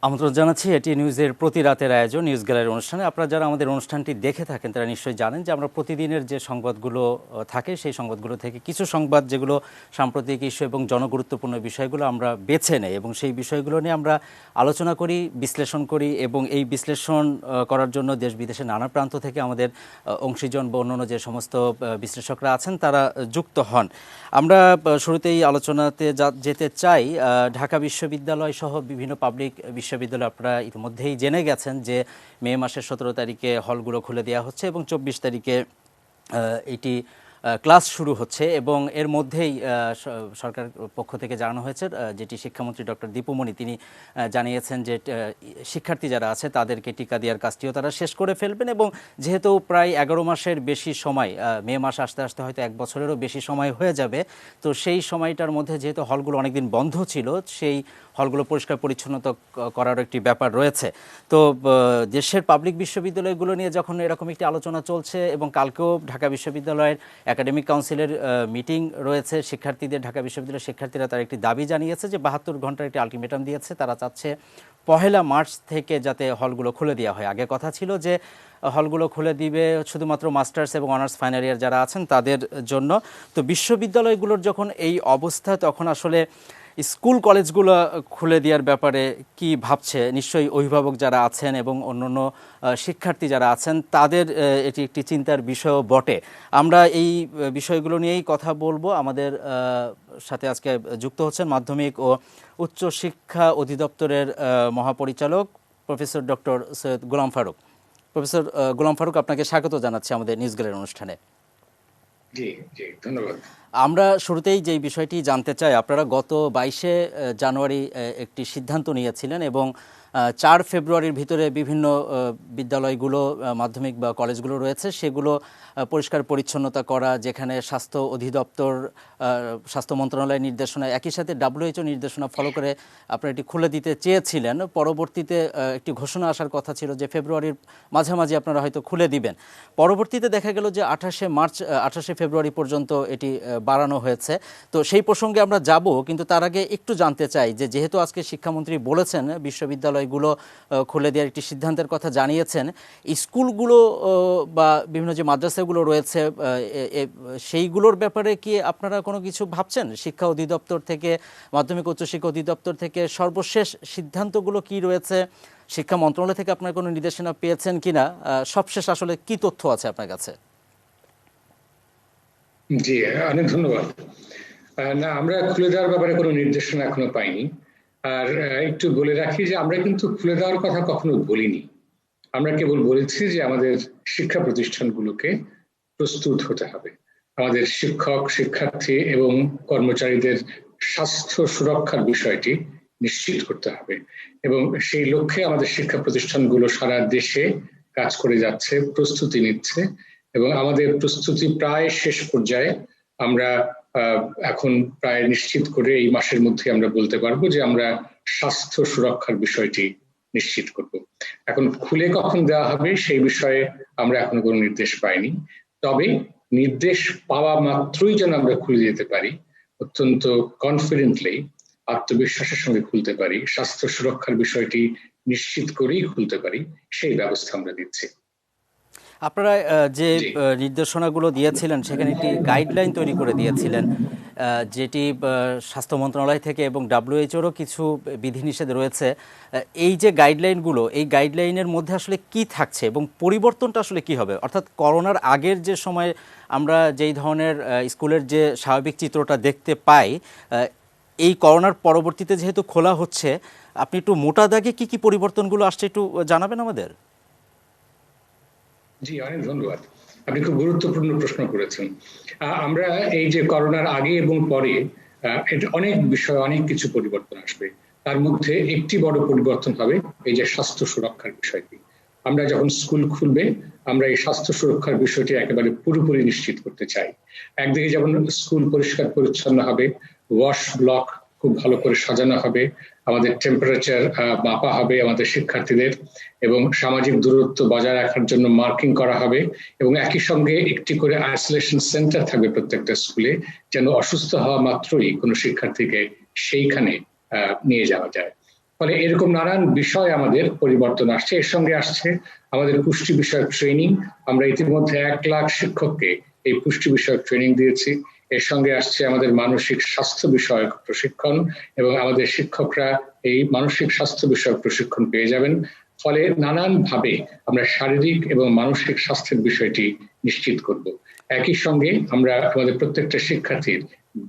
আমন্ত্রণ জানাচ্ছি এটি নিউজের প্রতি রাতের আয়োজন নিউজ গ্যালারি অনুষ্ঠানে। আপনারা যারা আমাদের অনুষ্ঠানটি দেখে থাকেন তারা নিশ্চয়ই জানেন যে আমরা প্রতিদিনের যে সংবাদগুলো থাকে সেই সংবাদগুলো থেকে কিছু সংবাদ যেগুলো সাম্প্রতিক ইস্যু এবং জনগুরুত্বপূর্ণ বিষয়গুলো আমরা বেছে নেই এবং সেই বিষয়গুলো নিয়ে আমরা আলোচনা করি, বিশ্লেষণ করি এবং এই বিশ্লেষণ করার জন্য দেশ বিদেশের নানা প্রান্ত থেকে আমাদের অংশীজন বা অন্যান্য যে সমস্ত বিশ্লেষকরা আছেন তারা যুক্ত হন। আমরা শুরুতেই আলোচনাতে যেতে চাই। ঢাকা বিশ্ববিদ্যালয় সহ বিভিন্ন পাবলিক বিশ্ববিদ্যালয় আপনারা ইতিমধ্যেই জেনে গেছেন যে মে মাসের 17 তারিখে হলগুলো খুলে দেওয়া হচ্ছে এবং 24 তারিখে এটি ক্লাস শুরু হচ্ছে এবং এর মধ্যেই সরকার পক্ষ থেকে জানানো হয়েছে, যেটি শিক্ষামন্ত্রী ডক্টর দীপুমণি তিনি জানিয়েছেন যে শিক্ষার্থী যারা আছে তাদেরকে টিকা দেওয়ার কাজটিও তারা শেষ করে ফেলবেন এবং যেহেতু প্রায় 11 মাসের বেশি সময়, মে মাস আসতে আসতে হয়তো 1 বছরেরও বেশি সময় হয়ে যাবে, তো সেই সময়টার মধ্যে যেহেতু হলগুলো অনেকদিন বন্ধ ছিল সেই হলগুলো পরিষ্কার পরিচ্ছন্নতা করারও একটি ব্যাপার রয়েছে। তো দেশের পাবলিক বিশ্ববিদ্যালয়গুলো নিয়ে যখন এরকম একটি আলোচনা চলছে এবং কালকেও ঢাকা বিশ্ববিদ্যালয়ের একাডেমিক কাউন্সিলের মিটিং রয়েছে, শিক্ষার্থীদের ঢাকা বিশ্ববিদ্যালয়ের শিক্ষার্থীরা তার একটি দাবি জানিয়েছে যে 72 ঘন্টার একটি আলটিমেটাম দিয়েছে, তারা চাচ্ছে 1 মার্চ থেকে যাতে হলগুলো খুলে দেওয়া হয়। আগে কথা ছিল যে হলগুলো খুলে দিবে শুধুমাত্র মাস্টার্স এবং অনার্স ফাইনাল ইয়ার যারা আছেন তাদের জন্য। তো বিশ্ববিদ্যালয়গুলোর যখন এই অবস্থা তখন আসলে স্কুল কলেজগুলো খুলে দেওয়ার ব্যাপারে কি ভাবছে নিশ্চয়ই অভিভাবক যারা আছেন এবং অন্যান্য শিক্ষার্থী যারা আছেন তাদের এটি একটি চিন্তার বিষয়ও বটে। আমরা এই বিষয়গুলো নিয়েই কথা বলবো। আমাদের সাথে আজকে যুক্ত হচ্ছেন মাধ্যমিক ও উচ্চ শিক্ষা অধিদপ্তরের মহাপরিচালক professor doctor Syed Golam Faruk. Professor Golam Faruk, আপনাকে স্বাগত জানাচ্ছি আমাদের নিউজ গ্যালারি অনুষ্ঠানে। জি জি, ধন্যবাদ। আমরা শুরুতেই যেই বিষয়টি জানতে চাই, আপনারা গত 22শে জানুয়ারি একটি সিদ্ধান্ত নিয়েছিলেন এবং 4 ফেব্রুয়ারির ভিতরে বিভিন্ন বিদ্যালয়গুলো, মাধ্যমিক বা কলেজগুলো রয়েছে সেগুলো পরিষ্কার পরিচ্ছন্নতা করা, যেখানে স্বাস্থ্য অধিদপ্তর, স্বাস্থ্য মন্ত্রণালয়ের নির্দেশনা একই সাথে WHO নির্দেশনা ফলো করে আপনারা এটি খুলে দিতে চেয়েছিলেন। পরবর্তীতে একটি ঘোষণা আসার কথা ছিল যে ফেব্রুয়ারির মাঝামাঝি আপনারা হয়তো খুলে দিবেন। পরবর্তীতে দেখা গেল যে 28শে ফেব্রুয়ারি পর্যন্ত এটি বাড়ানো হয়েছে। তো সেই প্রসঙ্গে আমরা যাব, কিন্তু তার আগে একটু জানতে চাই যে যেহেতু আজকে শিক্ষামন্ত্রী বলেছেন বিশ্ববিদ্যালয়গুলো খুলে দেওয়ার একটি সিদ্ধান্তের কথা জানিয়েছেন, স্কুলগুলো বা বিভিন্ন যে মাদ্রাসাগুলো রয়েছে সেইগুলোর ব্যাপারে কি আপনারা কোনো কিছু ভাবছেন? শিক্ষা অধিদপ্তর থেকে, মাধ্যমিক উচ্চশিক্ষা অধিদপ্তর থেকে সর্বশেষ সিদ্ধান্তগুলো কি রয়েছে? শিক্ষা মন্ত্রণালয় থেকে আপনার কোনো নির্দেশনা পেয়েছেন কিনা? সবশেষ আসলে কি তথ্য আছে আপনার কাছে? জি, অনেক ধন্যবাদ। না, আমরা খুলে দেওয়ার ব্যাপারে কোনো নির্দেশনা এখনো পাইনি। আর একটু বলে রাখি যে আমরা কিন্তু খুলে দেওয়ার কথা কখনো বলিনি। আমরা কেবল বলেছি যে আমাদের শিক্ষা প্রতিষ্ঠানগুলোকে প্রস্তুত হতে হবে, আমাদের শিক্ষক, শিক্ষার্থী এবং কর্মচারীদের স্বাস্থ্য সুরক্ষার বিষয়টি নিশ্চিত করতে হবে এবং সেই লক্ষ্যে আমাদের শিক্ষা প্রতিষ্ঠানগুলো সারা দেশে কাজ করে যাচ্ছে, প্রস্তুতি নিচ্ছে এবং আমাদের প্রস্তুতি প্রায় শেষ পর্যায়ে। আমরা এখন প্রায় নিশ্চিত করে এই মাসের মধ্যে আমরা বলতে পারবো যে আমরা স্বাস্থ্য সুরক্ষার বিষয়টি নিশ্চিত করব। এখন খুলে কখন দেওয়া হবে সেই বিষয়ে আমরা এখনো কোনো নির্দেশ পাইনি, তবে নির্দেশ পাওয়া মাত্রই যেন আমরা খুলে দিতে পারি, অত্যন্ত কনফিডেন্টলি, আত্মবিশ্বাসের সঙ্গে খুলতে পারি, স্বাস্থ্য সুরক্ষার বিষয়টি নিশ্চিত করেই খুলতে পারি, সেই ব্যবস্থা আমরা দিচ্ছি। আপনারা যে নির্দেশনাগুলো দিয়েছিলেন সেখানে একটি গাইডলাইন তৈরি করে দিয়েছিলেন, যেটি স্বাস্থ্য মন্ত্রণালয় থেকে এবং WHO কিছু বিধিনিষেধ রয়েছে। এই যে গাইডলাইনগুলো, এই গাইডলাইনের মধ্যে আসলে কি থাকছে এবং পরিবর্তনটা আসলে কি হবে? অর্থাৎ করোনার আগের যে সময় আমরা যেই ধরনের স্কুলের যে স্বাভাবিক চিত্রটা দেখতে পাই, এই করোনার পরবর্তীতে যেহেতু খোলা হচ্ছে, আপনি একটু মোটা দাগে কি কি পরিবর্তনগুলো আসছে একটু জানাবেন আমাদের? জি, অনেক ধন্যবাদ। আপনি খুব গুরুত্বপূর্ণ প্রশ্ন করেছেন। আমরা এই যে করোনার আগে এবং পরে এটা অনেক বিষয়, অনেক কিছু পরিবর্তন আসবে। তার মধ্যে একটি বড় পরিবর্তন হবে এই যে স্বাস্থ্য সুরক্ষার বিষয়টি। আমরা যখন স্কুল খুলবে আমরা এই স্বাস্থ্য সুরক্ষার বিষয়টি একেবারে পুরোপুরি নিশ্চিত করতে চাই। একদিকে যেমন স্কুল পরিষ্কার পরিচ্ছন্ন হবে, ওয়াশ ব্লক খুব ভালো করে সাজানো হবে, আমাদের টেম্পারেচার মাপা হবে আমাদের শিক্ষার্থীদের এবং সামাজিক দূরত্ব বজায় রাখার জন্য মার্কিং করা হবে এবং একই সঙ্গে একটি করে আইসোলেশন সেন্টার থাকবে প্রত্যেকটা স্কুলে, যেন অসুস্থ হওয়া মাত্রই কোনো শিক্ষার্থীকে সেইখানে নিয়ে যাওয়া যায়। ফলে এরকম নানান বিষয় আমাদের পরিবর্তন আসছে। এর সঙ্গে আসছে আমাদের পুষ্টি বিষয়ক ট্রেনিং। আমরা ইতিমধ্যে 1,00,000 শিক্ষককে এই পুষ্টি বিষয়ক ট্রেনিং দিয়েছি। এর সঙ্গে আসছে আমাদের মানসিক স্বাস্থ্য বিষয়ক প্রশিক্ষণ, এবং আমাদের শিক্ষকরা এই মানসিক স্বাস্থ্য বিষয়ক প্রশিক্ষণ পেয়ে যাবেন। ফলে নানান ভাবে আমরা শারীরিক এবং মানসিক স্বাস্থ্যের বিষয়টি নিশ্চিত করব। একই সঙ্গে আমরা আমাদের প্রত্যেকটা শিক্ষার্থীর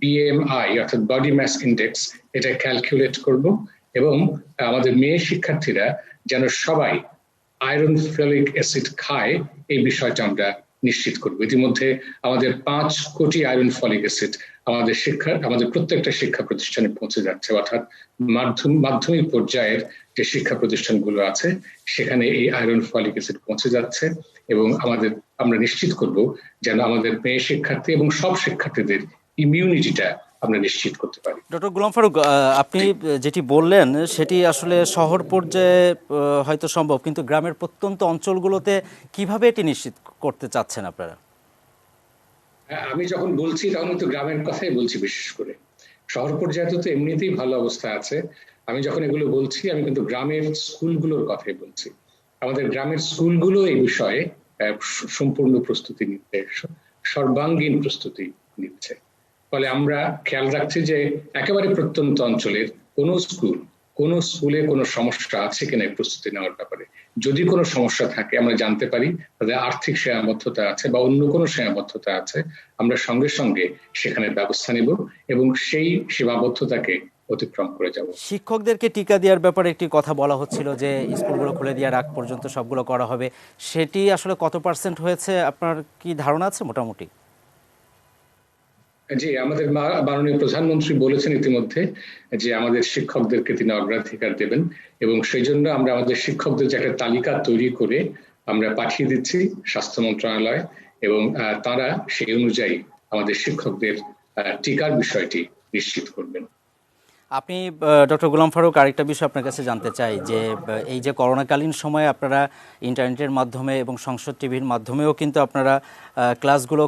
বিএমআই অর্থাৎ বডি মাস ইন্ডেক্স এটা ক্যালকুলেট করব, এবং আমাদের মেয়ে শিক্ষার্থীরা যেন সবাই আয়রন ফলিক অ্যাসিড খায় এই বিষয়টা আমরা নিশ্চিত করব। ইতিমধ্যে আমাদের 5 কোটি আয়রন ফলিক অ্যাসিড আমাদের প্রত্যেকটা শিক্ষা প্রতিষ্ঠানে পৌঁছে যাচ্ছে, অর্থাৎ মাধ্যমিক পর্যায়ের যে শিক্ষা প্রতিষ্ঠানগুলো আছে সেখানে এই আয়রন ফলিক অ্যাসিড পৌঁছে যাচ্ছে, এবং আমরা নিশ্চিত করব যেন আমাদের মেয়ে শিক্ষার্থী এবং সব শিক্ষার্থীদের ইমিউনিটিটা আমরা নিশ্চিত করতে পারি। ডক্টর গোলাম ফারুক, আপনি যেটি বললেন সেটি আসলে শহর পর্যায়ে হয়তো সম্ভব, কিন্তু গ্রামের প্রত্যন্ত অঞ্চলগুলোতে কিভাবে এটি নিশ্চিত করতে চাচ্ছেন আপনারা? আমি যখন বলছি তখন তো গ্রামের কথাই বলছি। বিশেষ করে শহর পর্যায়ে তো এমনিতেই ভালো অবস্থা আছে। আমি যখন এগুলো বলছি আমি কিন্তু গ্রামের স্কুলগুলোর কথাই বলছি। আমাদের গ্রামের স্কুলগুলো এই বিষয়ে সম্পূর্ণ প্রস্তুতি নিচ্ছে, সর্বাঙ্গীন প্রস্তুতি নিচ্ছে। ফলে আমরা খেয়াল রাখছি যে একেবারে প্রত্যন্ত অঞ্চলের কোন স্কুলে কোনো সমস্যা আছে কিনা প্রস্তুতি নেওয়ার ব্যাপারে। যদি কোনো সমস্যা থাকে আমরা জানতে পারি তাদের আর্থিক সীমাবদ্ধতা আছে বা অন্য কোনো সীমাবদ্ধতা আছে, আমরা সঙ্গে সঙ্গে সেখানে ব্যবস্থা নেব এবং সেই সীমাবদ্ধতাকে অতিক্রম করে যাব। শিক্ষকদেরকে টিকা দেওয়ার ব্যাপারে একটি কথা বলা হচ্ছিল যে স্কুলগুলো খুলে দেওয়ার আগ পর্যন্ত সবগুলো করা হবে, সেটি আসলে কত পার্সেন্ট হয়েছে আপনার কি ধারণা আছে মোটামুটি? জি, আমাদের মাননীয় প্রধানমন্ত্রী বলেছেন ইতিমধ্যে যে আমাদের শিক্ষকদেরকে তিনি অগ্রাধিকার দেবেন, এবং সেই জন্য আমরা আমাদের শিক্ষকদের যে একটা তালিকা তৈরি করে আমরা পাঠিয়ে দিচ্ছি স্বাস্থ্য মন্ত্রণালয়, এবং তারা সেই অনুযায়ী আমাদের শিক্ষকদের টিকার বিষয়টি নিশ্চিত করবেন। আপনি ডক্টর গোলাম ফারুক, আরেকটা বিষয় আপনার কাছে জানতে চাই যে এই যে করোনাকালীন সময়ে আপনারা ইন্টারনেটের মাধ্যমে এবং সংসদ টিভির মাধ্যমেও কিন্তু আপনারা ক্লাসগুলো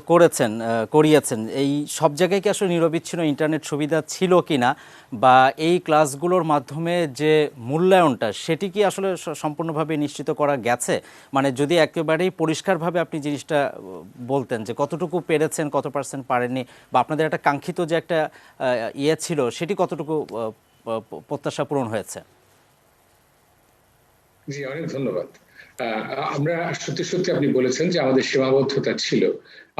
করিয়েছেন, এই সব জায়গায় কি আসলে নিরবিচ্ছিন্ন ইন্টারনেট সুবিধা ছিল কিনা, বা এই ক্লাসগুলোর মাধ্যমে যে মূল্যায়নটা সেটি কি আসলে সম্পূর্ণভাবে নিশ্চিত করা গেছে? মানে যদি একেবারেই পরিষ্কারভাবে আপনি জিনিসটা বলতেন যে কতটুকু পেরেছেন, কত পার্সেন্ট পারেননি, বা আপনাদের একটা কাঙ্ক্ষিত যে একটা ইয়ে ছিল সেটি কতটুকু প্রত্যাশা পূরণ হয়েছে? জি, অনেক ধন্যবাদ। আমরা সত্যি সত্যি আপনি বলেছেন যে আমাদের সীমাবদ্ধতা ছিল,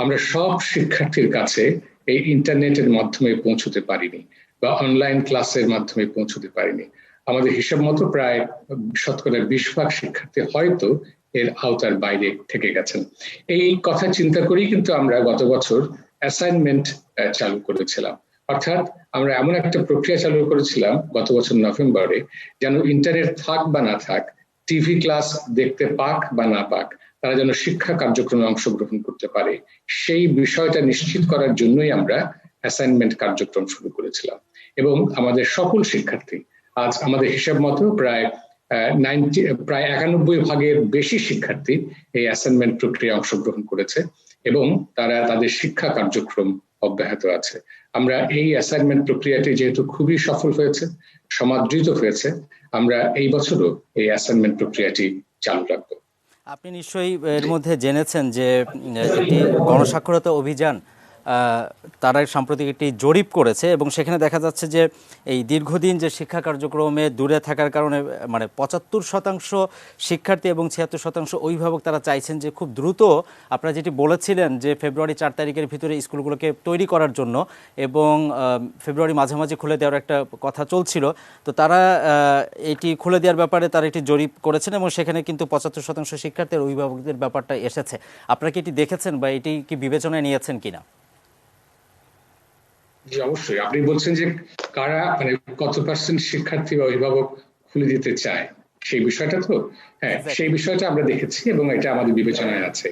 আমরা সব শিক্ষার্থীর কাছে এই ইন্টারনেটের মাধ্যমে পৌঁছতে পারিনি বা অনলাইন ক্লাসের মাধ্যমে পৌঁছতে পারিনি। আমাদের হিসাব মতো প্রায় 20% শিক্ষার্থী হয়তো এর আওতার বাইরে থেকে গেছেন। এই কথা চিন্তা করেই কিন্তু আমরা গত বছর অ্যাসাইনমেন্ট চালু করেছিলাম। অর্থাৎ আমরা এমন একটা প্রক্রিয়া চালু করেছিলাম গত বছর নভেম্বরে, যেন ইন্টারনেট থাক বা না থাক, টিভি ক্লাস দেখতে পাক বা না পাক, তারা যেন শিক্ষা কার্যক্রমে অংশগ্রহণ করতে পারে, সেই বিষয়টা নিশ্চিত করার জন্যই আমরা অ্যাসাইনমেন্ট কার্যক্রম শুরু করেছিলাম। এবং আমাদের সকল শিক্ষার্থী, আজ আমাদের হিসাব মতো প্রায় 91% বেশি শিক্ষার্থী এই অ্যাসাইনমেন্ট প্রক্রিয়ায় অংশগ্রহণ করেছে, এবং তারা তাদের শিক্ষা কার্যক্রম অব্যাহত আছে। আমরা এই অ্যাসাইনমেন্ট প্রক্রিয়াটি যেহেতু খুবই সফল হয়েছে, সমাদৃত হয়েছে, আমরা এই বছরও এই অ্যাসাইনমেন্ট প্রক্রিয়াটি চালু রাখবো। আপনি নিশ্চয়ই এর মধ্যে জেনেছেন যে একটি গণস্বাক্ষরতা অভিযান তারা সাম্প্রতিক একটি জরিপ করেছে, এবং সেখানে দেখা যাচ্ছে যে এই দীর্ঘদিন যে শিক্ষা কার্যক্রমে দূরে থাকার কারণে মানে 75% শিক্ষার্থী এবং 76% অভিভাবক তারা চাইছেন যে খুব দ্রুত, আপনারা যেটি বলেছিলেন যে ফেব্রুয়ারি 4 তারিখের ভিতরে স্কুলগুলোকে তৈরি করার জন্য, এবং ফেব্রুয়ারি মাঝামাঝি খুলে দেওয়ার একটা কথা চলছিল, তো তারা এটি খুলে দেওয়ার ব্যাপারে তারা একটি জরিপ করেছেন, এবং সেখানে কিন্তু 75% শিক্ষার্থীর অভিভাবকদের ব্যাপারটা এসেছে। আপনারা কি এটি দেখেছেন বা এটি কি বিবেচনায় নিয়েছেন কিনা? জি, অবশ্যই। আপনি বলছেন যে কারা মানে কত পার্সেন্ট শিক্ষার্থী বা অভিভাবক খুলে দিতে চায় সেই বিষয়টা, তো হ্যাঁ, সেই বিষয়টা আমরা দেখেছি এবং এটা আমাদের বিবেচনায় আছে।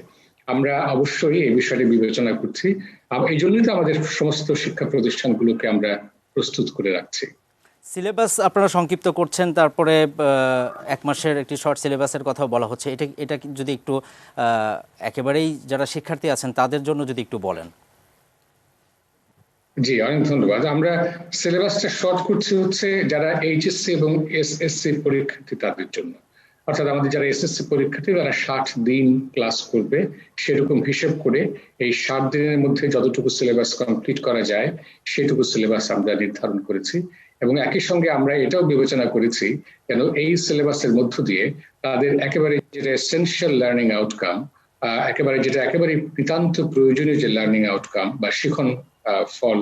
আমরা অবশ্যই এই বিষয়টি বিবেচনা করছি, এই জন্যই তো আমাদের সমস্ত শিক্ষা প্রতিষ্ঠানগুলোকে আমরা প্রস্তুত করে রাখছি। সিলেবাস আপনারা সংক্ষিপ্ত করছেন, তারপরে 1 মাসের একটি শর্ট সিলেবাসের কথা বলা হচ্ছে, এটা যদি একটু একেবারেই যারা শিক্ষার্থী আছেন তাদের জন্য যদি একটু বলেন। জি, অনেক ধন্যবাদ। আমরা সিলেবাসটা শর্ট করছি হচ্ছে যারা এইচএসসি এবং এসএসসি পরীক্ষার্থী তাদের জন্য। অর্থাৎ আমাদের যারা এসএসসি পরীক্ষার্থী তারা 60 দিন ক্লাস করবে, সেরকম হিসেব করে এই 60 দিনের মধ্যে যতটুকু সিলেবাস কমপ্লিট করা যায় সেটুকু সিলেবাস আমরা নির্ধারণ করেছি। এবং একই সঙ্গে আমরা এটাও বিবেচনা করেছি যেন এই সিলেবাসের মধ্য দিয়ে তাদের একেবারে যেটা এসেনশিয়াল লার্নিং আউটকাম, একেবারে যেটা একেবারে নিতান্ত প্রয়োজনীয় যে লার্নিং আউটকাম বা শিখন ফল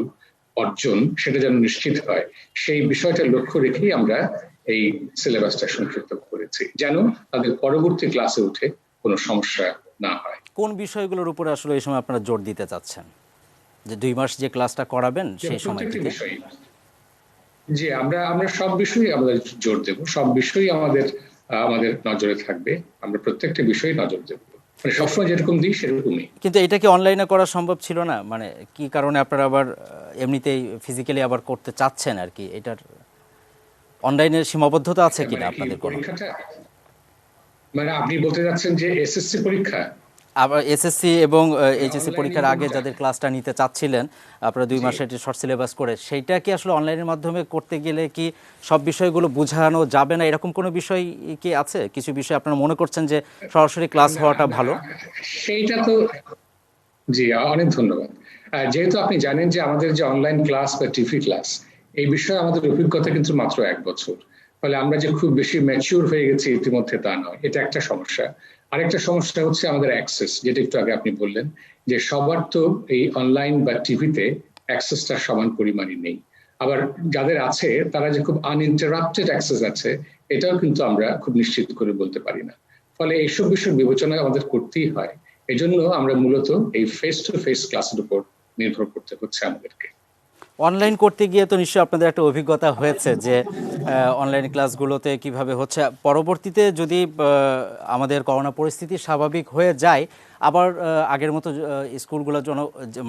অর্জন, সেটা যেন নিশ্চিত হয়, সেই বিষয়টা লক্ষ্য রেখেই আমরা এই সিলেবাসটা সংক্ষিপ্ত করেছি, যেন তাদের পরবর্তী ক্লাসে উঠে কোনো সমস্যা না হয়। কোন বিষয়গুলোর উপরে আসলে এই সময় আপনারা জোর দিতে চাচ্ছেন, যে 2 মাস যে ক্লাসটা করাবেন সেই প্রত্যেকটি সময়টিতে? বিষয়, জি, আমরা আমরা সব বিষয়ে আমাদের জোর দেব, সব বিষয়ই আমাদের আমাদের নজরে থাকবে। আমরা প্রত্যেকটা বিষয়ে নজর দেব, মানে সবসময় যেরকম দিই সেরকমই। কিন্তু এটা কি অনলাইনে করা সম্ভব ছিল না? মানে কি কারণে আপনারা আবার এমনিতেই ফিজিক্যালি আবার করতে চাচ্ছেন আর কি? এটার অনলাইনের সীমাবদ্ধতা আছে কিনা মানে কি আপনাদের কোনো? পরীক্ষাটা, মানে আপনি বলতে যাচ্ছেন যে এসএসসি পরীক্ষা আবার এসএসসি এবং এইচএসসি অনলাইনে পরীক্ষার আগে কোনটা? যাদের ক্লাসটা নিতে চাচ্ছিলেন আপনারা 2 জি, মাসের শর্ট সিলেবাস করে, সেইটা কি আসলে অনলাইনের মাধ্যমে করতে গেলে কি সব বিষয়গুলো বোঝানো যাবে না, এরকম কোনো বিষয় কি আছে? কিছু বিষয় আপনারা মনে করছেন যে সরাসরি ক্লাস না, হওয়াটা না, ভালো? সেইটা তো, জি, অনেক ধন্যবাদ। যেহেতু আপনি জানেন যে আমাদের যে অনলাইন ক্লাস বা টিভি ক্লাস, এই বিষয়ে আমাদের অভিজ্ঞতা কিন্তু মাত্র 1 বছর। ফলে আমরা যে খুব বেশি ম্যাচিউর হয়ে গেছি ইতিমধ্যে তা নয়, এটা একটা সমস্যা। আরেকটা সমস্যা হচ্ছে আমাদের অ্যাক্সেস, যেটা একটু আগে আপনি বললেন যে সবার তো এই অনলাইন বা টিভিতে অ্যাক্সেসটা সমান পরিমাণে নেই। আবার যাদের আছে তারা যে খুব আনইন্টারাপ্টেড অ্যাক্সেস আছে, এটাও কিন্তু আমরা খুব নিশ্চিত করে বলতে পারি না। ফলে এইসব বিষয় বিবেচনা আমাদের করতেই হয়। এজন্য আমরা মূলত এই ফেস টু ফেস ক্লাসের উপর নির্ভর করতে হচ্ছে আমাদেরকে। অনলাইন করতে গিয়ে তো নিশ্চয়ই আপনাদের একটা অভিজ্ঞতা হয়েছে যে অনলাইন ক্লাসগুলোতে কিভাবে হচ্ছে। পরবর্তীতে যদি আমাদের করোনা পরিস্থিতি স্বাভাবিক হয়ে যায়, আবার আগের মতো স্কুলগুলো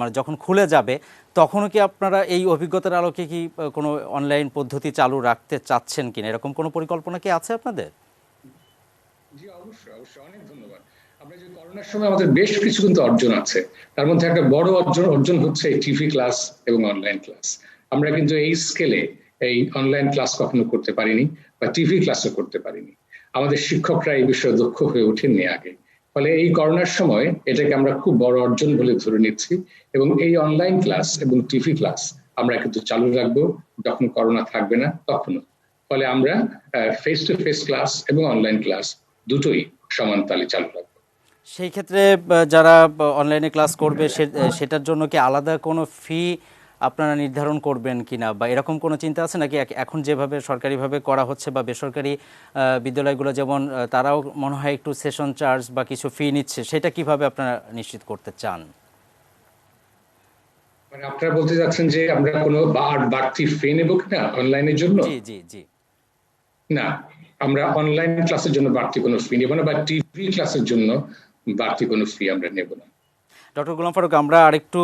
মানে যখন খুলে যাবে, তখনও কি আপনারা এই অভিজ্ঞতার আলোকে কি কোনো অনলাইন পদ্ধতি চালু রাখতে চাচ্ছেন কিনা, এরকম কোনো পরিকল্পনা কি আছে আপনাদের? জি, অবশ্যই অবশ্যই, অনেক ধন্যবাদ। আমরা যে করোনার সময় আমাদের বেশ কিছু কিন্তু অর্জন আছে, তার মধ্যে একটা বড় অর্জন অর্জন হচ্ছে এই টিভি ক্লাস এবং অনলাইন ক্লাস। আমরা কিন্তু এই স্কেলে এই অনলাইন ক্লাস কখনো করতে পারিনি বা টিভি ক্লাসও করতে পারিনি। আমাদের শিক্ষকরা এই বিষয়ে দক্ষ হয়ে ওঠেননি আগে। ফলে এই করোনার সময় এটাকে আমরা খুব বড় অর্জন বলে ধরে নিচ্ছি, এবং এই অনলাইন ক্লাস এবং টিভি ক্লাস আমরা কিন্তু চালু রাখবো যখন করোনা থাকবে না তখনও। ফলে আমরা ফেস টু ফেস ক্লাস এবং অনলাইন ক্লাস দুটোই সমান তালে চালু রাখবো। সেই ক্ষেত্রে যারা অনলাইনে ক্লাস করবে সেটার জন্য কি আলাদা কোনো ফি আপনারা নির্ধারণ করবেন কিনা, বা এরকম কোনো চিন্তা আছে নাকি? এখন যেভাবে সরকারিভাবে করা হচ্ছে বা বেসরকারি বিদ্যালয়গুলো যেমন তারাও মনে হয় একটু সেশন চার্জ বা কিছু ফি নিচ্ছে, সেটা কিভাবে আপনারা নিশ্চিত করতে চান? মানে আপনারা বলতে যাচ্ছেন যে আমরা কোনো বাড়তি ফি নেব কিনা অনলাইনের জন্য? জি জি জি। না, আমরা অনলাইন ক্লাসের জন্য বাড়তি কোনো ফি নেব না, বা টিভি ক্লাসের জন্য বাড়তি কোনো ফি আমরা নেব না। ডক্টর গোলাম ফারুক, আমরা আরেকটু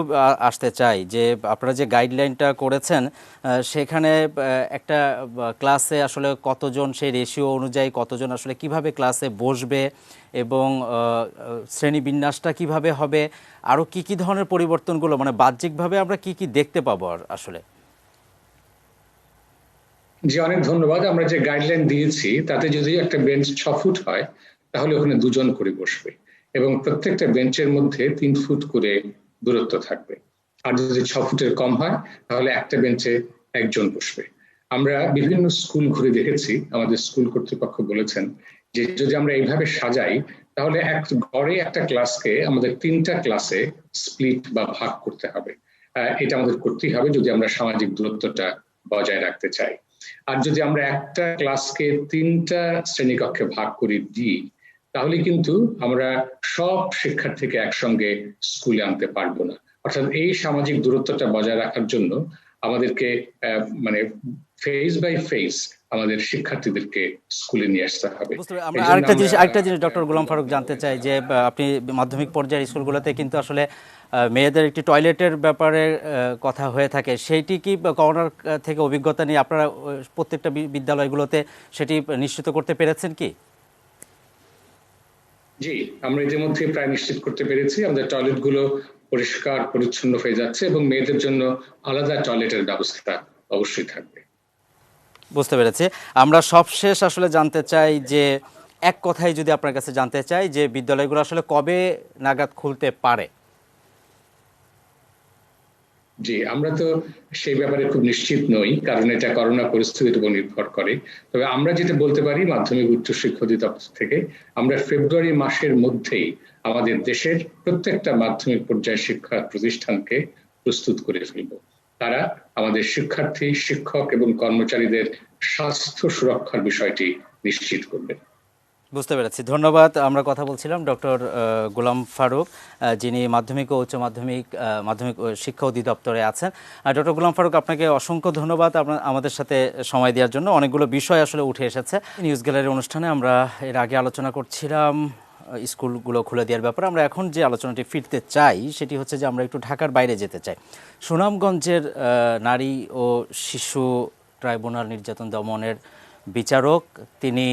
আসতে চাই যে আপনারা যে গাইডলাইনটা করেছেন সেখানে একটা ক্লাসে আসলে কতজন, সেই রেশিও অনুযায়ী কতজন আসলে কিভাবে ক্লাসে বসবে এবং শ্রেণী বিন্যাসটা কিভাবে হবে, আরও কি কি ধরনের পরিবর্তনগুলো, মানে বাহ্যিকভাবে আমরা কি কি দেখতে পাবো আসলে? জি, অনেক ধন্যবাদ। আমরা যে গাইডলাইন দিয়েছি তাতে যদি একটা বেঞ্চ 6 ফুট হয় তাহলে ওখানে 2 জন করে বসবে, এবং প্রত্যেকটা বেঞ্চের মধ্যে 3 ফুট করে দূরত্ব থাকবে। আর যদি 6 ফুটের কম হয় তাহলে একটা বেঞ্চে 1 জন বসবে। আমরা বিভিন্ন স্কুল ঘুরে দেখেছি, আমাদের স্কুল কর্তৃপক্ষ বলেছেন যে যদি আমরা এইভাবে সাজাই তাহলে এক গড়ে একটা ক্লাসকে আমাদের 3টা ক্লাসে স্প্লিট বা ভাগ করতে হবে। এটা আমাদের করতেই হবে যদি আমরা সামাজিক দূরত্বটা বজায় রাখতে চাই। আর যদি আমরা একটা ক্লাসকে 3টা শ্রেণীকক্ষে ভাগ করে দিই তাহলে কিন্তু আমরা সব শিক্ষার্থীকে একসঙ্গে স্কুলে আনতে পারবো না। অর্থাৎ এই সামাজিক দূরত্বটা বজায় রাখার জন্য আমাদেরকে মানে ফেস বাই ফেস আমাদের শিক্ষার্থীদেরকে স্কুলে নিয়ে আসতে হবে। বুঝতে পারি। আমরা আরেকটা জিনিস ডক্টর গোলাম ফারুক জানতে চাই যে আপনি মাধ্যমিক পর্যায়ের স্কুলগুলোতে কিন্তু আসলে মেয়েদের একটি টয়লেটের ব্যাপারে কথা হয়ে থাকে, সেইটি কি করোনার থেকে অভিজ্ঞতা নিয়ে আপনারা প্রত্যেকটা বিদ্যালয়গুলোতে সেটি নিশ্চিত করতে পেরেছেন কি? জি, আমরা ইতিমধ্যে প্রায় নিশ্চিত করতে পেরেছি। আমাদের টয়লেট গুলো পরিষ্কার পরিচ্ছন্ন হয়ে যাচ্ছে এবং মেয়েদের জন্য আলাদা টয়লেটের ব্যবস্থা অবশ্যই থাকবে। বুঝতে পেরেছি। আমরা সবশেষ আসলে জানতে চাই যে, এক কথায় যদি আপনার কাছে জানতে চাই যে বিদ্যালয়গুলো আসলে কবে নাগাদ খুলতে পারে? জি, আমরা তো সেই ব্যাপারে খুব নিশ্চিত নই, কারণ এটা করোনা পরিস্থিতির উপর নির্ভর করে। তবে আমরা যেটা বলতে পারি মাধ্যমিক উচ্চশিক্ষা অধিদপ্তর থেকে, আমরা ফেব্রুয়ারি মাসের মধ্যেই আমাদের দেশের প্রত্যেকটা মাধ্যমিক পর্যায়ের শিক্ষা প্রতিষ্ঠানকে প্রস্তুত করে ফেলব। তারা আমাদের শিক্ষার্থী, শিক্ষক এবং কর্মচারীদের স্বাস্থ্য সুরক্ষার বিষয়টি নিশ্চিত করবেন। বুঝতে পেরেছি, ধন্যবাদ। আমরা কথা বলছিলাম ডক্টর গোলাম ফারুক, যিনি মাধ্যমিক ও উচ্চ মাধ্যমিক মাধ্যমিক শিক্ষা অধিদপ্তরে আছেন। ডক্টর গোলাম ফারুক, আপনাকে অসংখ্য ধন্যবাদ আমাদের সাথে সময় দেওয়ার জন্য। অনেকগুলো বিষয় আসলে উঠে এসেছে। নিউজ গ্যালারির অনুষ্ঠানে আমরা এর আগে আলোচনা করছিলাম স্কুলগুলো খুলে দেওয়ার ব্যাপারে। আমরা এখন যে আলোচনাটি ফিরতে চাই সেটি হচ্ছে যে আমরা একটু ঢাকার বাইরে যেতে চাই। সুনামগঞ্জের নারী ও শিশু ট্রাইব্যুনাল নির্যাতন দমনের বিচারক তিনি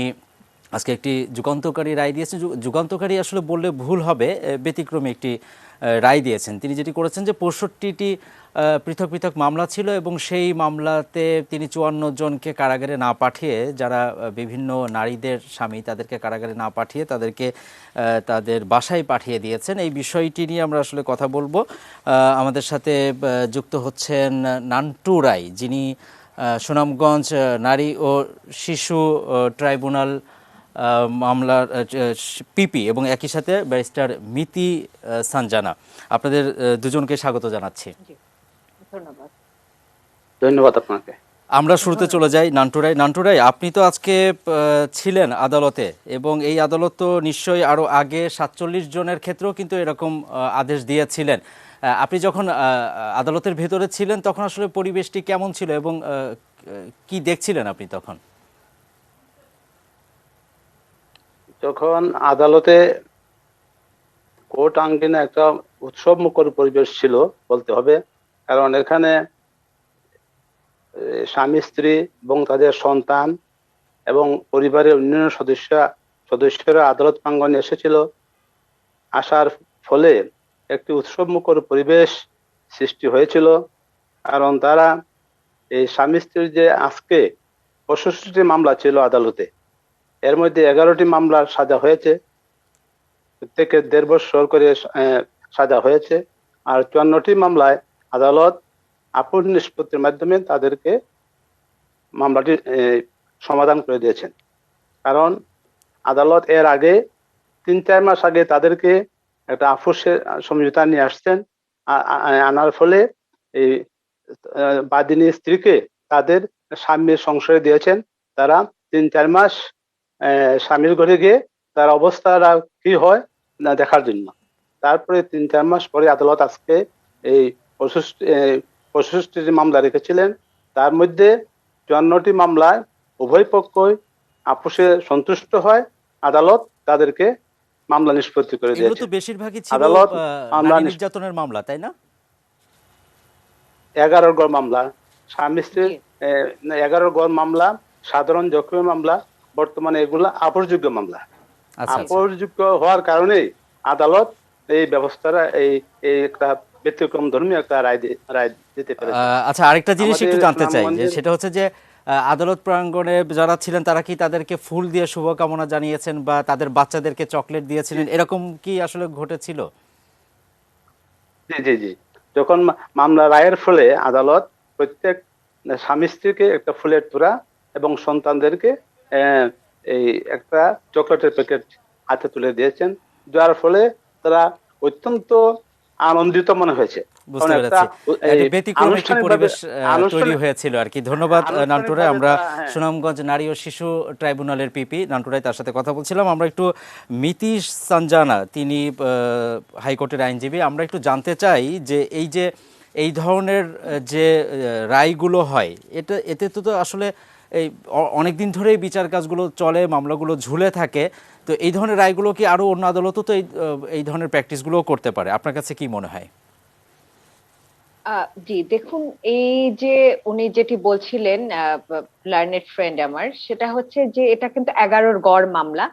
আজকে একটি যুগান্তকারী রায় দিয়েছেন। যুগান্তকারী আসলে বললে ভুল হবে, ব্যতিক্রমী একটি রায় দিয়েছেন। তিনি যেটি করেছেন যে ৬৫টি পৃথক পৃথক মামলা ছিল এবং সেই মামলাতে তিনি ৫৪ জনকে কারাগারে না পাঠিয়ে, যারা বিভিন্ন নারীদের স্বামী তাদেরকে কারাগারে না পাঠিয়ে তাদেরকে তাদের বাসায় পাঠিয়ে দিয়েছেন। এই বিষয়টি নিয়ে আমরা আসলে কথা বলবো। আমাদের সাথে যুক্ত হচ্ছেন নান্টু রায়, যিনি সুনামগঞ্জ নারী ও শিশু ট্রাইব্যুনাল মামলার পিপি এবং একই সাথে ব্যারিস্টার মিতি সানজানা। আপনাদের দুজনকে স্বাগত জানাচ্ছি। ধন্যবাদ। ধন্যবাদ আপনাকে। আমরা শুরুতে চলে যাই নান্টুরাই। নান্টুরাই, আপনি তো আজকে ছিলেন আদালতে এবং এই আদালত তো নিশ্চয়ই আরও আগে ৪৭ জনের ক্ষেত্রেও কিন্তু এরকম আদেশ দিয়েছিলেন। আপনি যখন আদালতের ভেতরে ছিলেন তখন আসলে পরিবেশটি কেমন ছিল এবং কি দেখছিলেন আপনি তখন? যখন আদালতে কোর্ট আঙ্গিনা একটা উৎসব মুখর পরিবেশ ছিল বলতে হবে, কারণ এখানে স্বামী স্ত্রী এবং তাদের সন্তান এবং পরিবারের অন্যান্য সদস্যরা আদালত প্রাঙ্গণে এসেছিল। আসার ফলে একটি উৎসব মুখর পরিবেশ সৃষ্টি হয়েছিল, কারণ তারা এই স্বামী স্ত্রীর যে আজকে ৬৫টি মামলা ছিল আদালতে, এর মধ্যে 11টি মামলার সাজা হয়েছে, প্রত্যেকে 1.5 বছর করে সাজা হয়েছে। আর 54টি মামলায় আদালত আপন নিষ্পত্তির মাধ্যমে তাদেরকে মামলাটি সমাধান করে দিয়েছেন। কারণ আদালত এর আগে 3-4 মাস আগে তাদেরকে একটা আপোষের সমঝোতা নিয়ে আসছেন, আনার ফলে এই বাদিনী স্ত্রীকে তাদের স্বামীর সংশয় দিয়েছেন। তারা 3-4 মাস স্বামীর ঘরে গিয়ে তার অবস্থাটা কি হয় না দেখার জন্য। তারপরে 3-4 মাস পরে আদালত আজকে এই 65টি মামলা রেখেছিলেন। তার মধ্যে 54টি মামলায় উভয় পক্ষই আপোষে সন্তুষ্ট হয়, আদালত তাদেরকে মামলা নিষ্পত্তি করে দিয়েছে। এগুলো তো বেশিরভাগই ছিল আদালত নারী নির্যাতনের মামলা, তাই না? 11 গড় মামলা, স্বামী স্ত্রীর 11 গড় মামলা, সাধারণ জখমের মামলা। বর্তমানে এগুলা আপোষযোগ্য মামলা। আপোষযোগ্য হওয়ার কারণে আদালত এই ব্যবস্থাটা এই একটা ব্যতিক্রম ধর্মী একটা রায় দিতে পেরেছে। আচ্ছা, আরেকটা জিনিস একটু জানতে চাই, যে সেটা হচ্ছে যে আদালত প্রাঙ্গণে যারা ছিলেন তারা কি তাদেরকে ফুল দিয়ে শুভকামনা জানিয়েছেন বা তাদের বাচ্চাদেরকে চকলেট দিয়েছিলেন, এরকম কি আসলে ঘটেছিল? জি জি জি, যখন মামলা রায়ের ফলে আদালত প্রত্যেক স্বামী স্ত্রীকে একটা ফুলের তোড়া এবং সন্তানদেরকে এই একটা চকলেটের প্যাকেট হাতে তুলে দিয়েছেন, যার ফলে তারা অত্যন্ত আনন্দিত মনে হয়েছে। বুঝতে পেরেছি, ব্যতিক্রমী একটি পরিবেশ তৈরি হয়েছিল আর কি। ধন্যবাদ নান্টুরাই। আমরা সুনামগঞ্জ নারী ও শিশু ট্রাইব্যুনালের পিপি নান্টুরাই, তার সাথে কথা বলছিলাম। আমরা একটু মিতি সানজানা, তিনি হাইকোর্টের আইনজীবী, আমরা একটু জানতে চাই যে এই ধরনের যে রায়গুলো হয় এতে তো আসলে এই অনেকদিন ধরেই বিচার কাজগুলো চলে, মামলাগুলো ঝুলে থাকে। তো এই ধরনের রায়গুলো কি আরো অন্য আদালতও তো এই ধরনের প্র্যাকটিসগুলো করতে পারে? আপনার কাছে কি মনে হয়? জি দেখুন, এই যে উনি যেটি বলছিলেন লার্নেড ফ্রেন্ড আমার, সেটা হচ্ছে যে এটা কিন্তু 11 গড় মামলা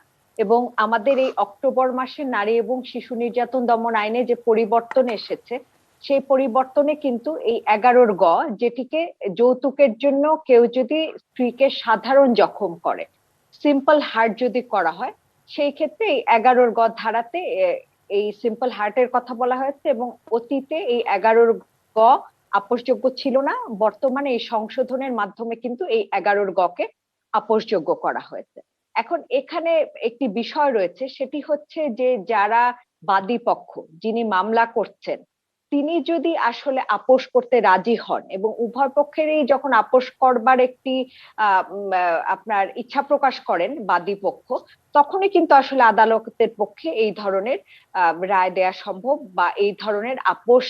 এবং আমাদের এই অক্টোবর মাসে নারী এবং শিশু নির্যাতন দমন আইনে যে পরিবর্তন এসেছে, সেই পরিবর্তনে কিন্তু এই 11 গ, যেটিকে যৌতুকের জন্য কেউ যদি স্ত্রীকে সাধারণ জখম করে, সিম্পল হার্ট যদি করা হয়, সেই ক্ষেত্রে এই 11 গ ধারাতে এই সিম্পল হার্টের কথা বলা হয়েছে। এবং অতীতে এই 11 গ আপোষযোগ্য ছিল না, বর্তমানে এই সংশোধনের মাধ্যমে কিন্তু এই 11 গ কে আপোষযোগ্য করা হয়েছে। এখন এখানে একটি বিষয় রয়েছে, সেটি হচ্ছে যে যারা বাদী পক্ষ, যিনি মামলা করছেন, তিনি যদি আসলে আপোষ করতে রাজি হন এবং উভয় পক্ষেরই যখন আপোষ করবার একটি আপনার ইচ্ছা প্রকাশ করেন বাদী পক্ষ, তখনই কিন্তু আসলে আদালতের পক্ষে এই ধরনের রায় দেয়া সম্ভব, বা এই ধরনের আপোষ